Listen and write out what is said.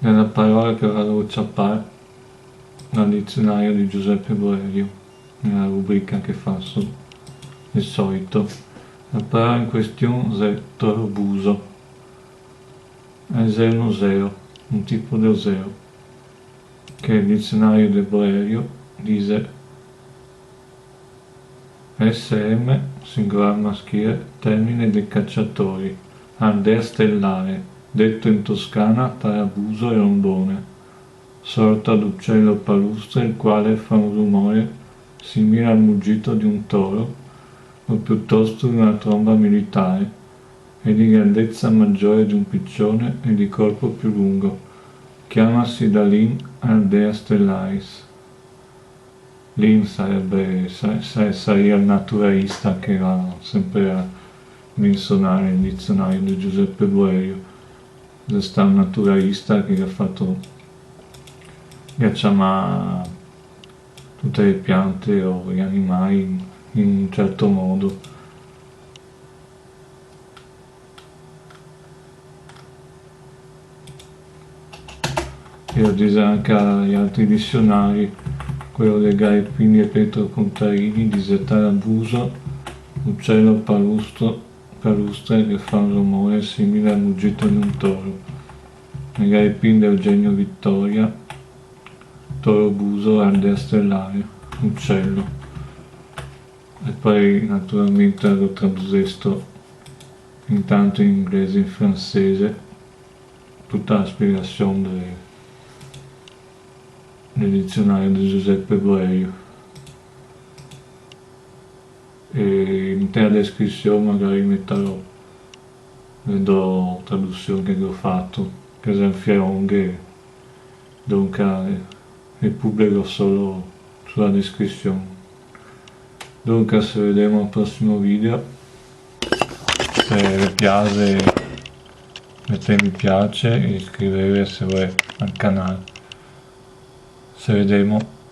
della parola che vado a ucciappare dal dizionario di Giuseppe Boerio, nella rubrica che faccio di solito. La parola in questione è torobuso, è noseo, un tipo di oseo, che il dizionario di Boerio dice SM, singolare maschile, termine dei cacciatori, ardea stellare, detto in Toscana tarabuso e rondone, sorta d'uccello palustre il quale fa un rumore simile al muggito di un toro o piuttosto di una tromba militare, e di grandezza maggiore di un piccione e di corpo più lungo. Chiamasi da Lin ardea stellaris. Lin sarebbe il naturalista che va sempre a menzionare il dizionario di Giuseppe Boerio. C'è sta un naturalista che ha fatto chiamare tutte le piante o gli animali in un certo modo. E lo dice anche agli altri dizionari, quello dei Gaepini e Pietro Contarini, dice tarabuso, uccello palustre che fa un rumore simile al muggito di un toro. Nei Gaepini di Eugenio Vittoria, torobuso, ardea stellare, uccello. E poi naturalmente lo traducesto intanto in inglese e in francese, tutta la spiegazione del dizionario di Giuseppe Boerio. E in te la descrizione magari metterò le traduzioni che ho fatto, per esempio dunque e pubblico solo sulla descrizione. Dunque ci vediamo al prossimo video, se vi piace mettete mi piace e iscrivetevi se vuoi al canale. Ci vediamo.